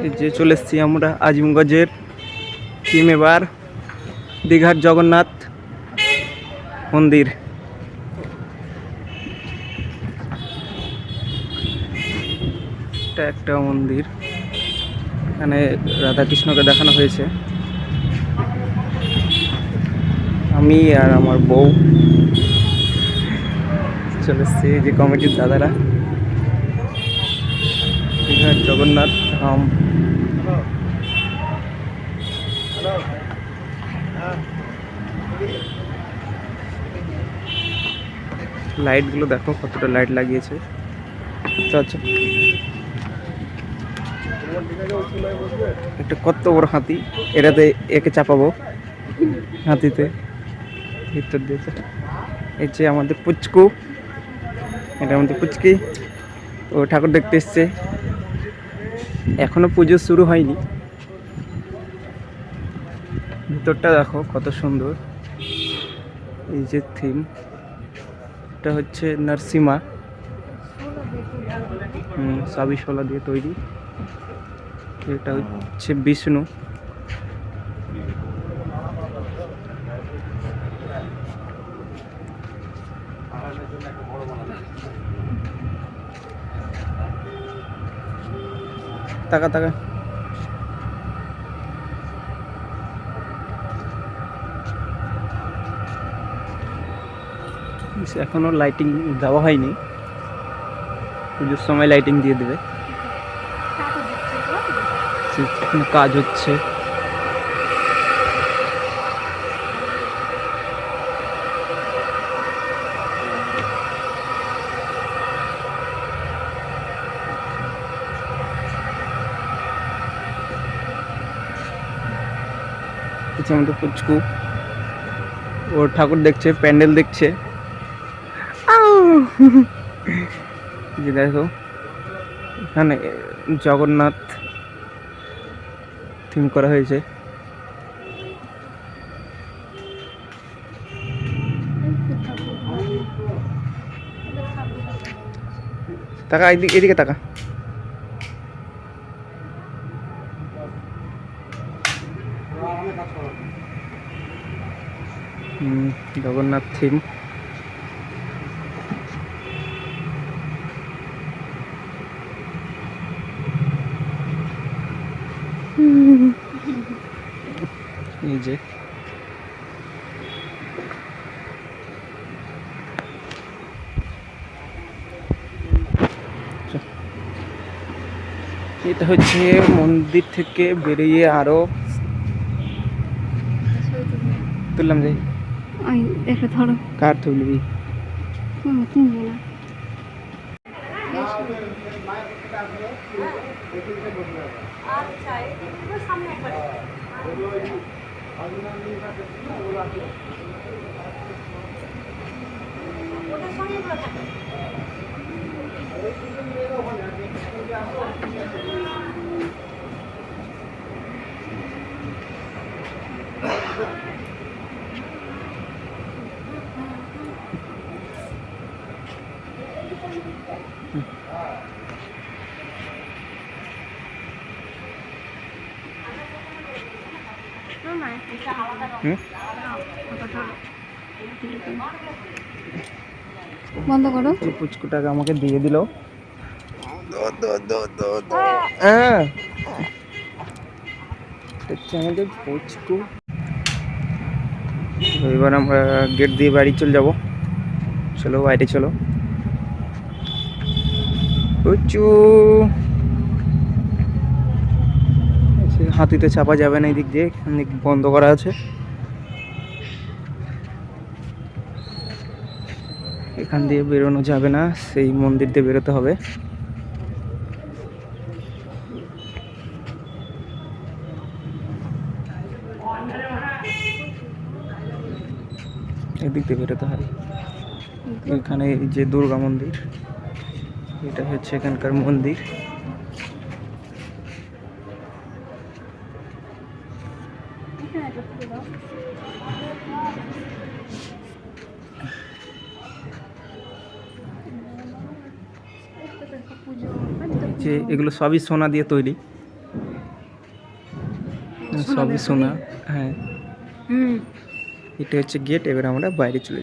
এই যে চলে এসছি আমরা আজিমগঞ্জের টিম, এবার দীঘার জগন্নাথ মন্দির। এটা একটা মন্দির, এখানে রাধাকৃষ্ণকে দেখানো হয়েছে। আমি আর আমার বউ চলে এসছি, এই যে কমিটির দাদারা। দীঘার জগন্নাথ ধাম। লাইটগুলো দেখো কতটা লাইট লাগিয়েছে। আচ্ছা, একটা কত বড় হাতি, এটাতে একে চাপাবো হাতিতে, ভিতর দিয়েছে। এই যে আমাদের পুচকু, এটা আমাদের পুচকি, ও ঠাকুর দেখতে এসছে। এখনো পুজো শুরু হয়নি। ভিতরটা দেখো কত সুন্দর। এই যে থিম, এটা হচ্ছে নরসিমা, সাবি শোলা দিয়ে তৈরি। এটা হচ্ছে বিষ্ণু। তাকা তাকা, এখনো লাইটিং দেওয়া হয়নি, পুজোর সময় লাইটিং দিয়ে দেবে। কাজ হচ্ছে। আমাদের পুচকু ওর ঠাকুর দেখছে, প্যান্ডেল দেখছে। যে দেখো এখানে জগন্নাথ থিম করা হয়েছে। তাকা এদিকে, এদিকে তাকা। জগন্নাথ থিম। এই যে এটা হচ্ছে মন্দির থেকে বেরিয়ে আরো তুললাম যাই। একটা ধরো, কার তুলবি? তুলবো না। বন্ধ করো। পুচকুটাকে আমাকে দিয়ে দিল। আমাদের পুচকু। এবার আমরা গেট দিয়ে বাড়ি চলে যাব। চলো বাইরে চলো। পুচু, হাতিতে চাপা যাবে না, এদিক দিয়ে বন্ধ করা আছে। এখান দিয়ে বেরোনো যাবে না, সেই মন্দির দিয়ে বেরোতে হবে। এদিক দিয়ে বেরোতে হয়। এখানে এই যে দুর্গা মন্দির, এটা হচ্ছে এখানকার মন্দির। যে এগুলো সবই সোনা দিয়ে তৈরি, সবই সোনা। হ্যাঁ, হুম এটা হচ্ছে গেট। এবার আমরা বাইরে চলে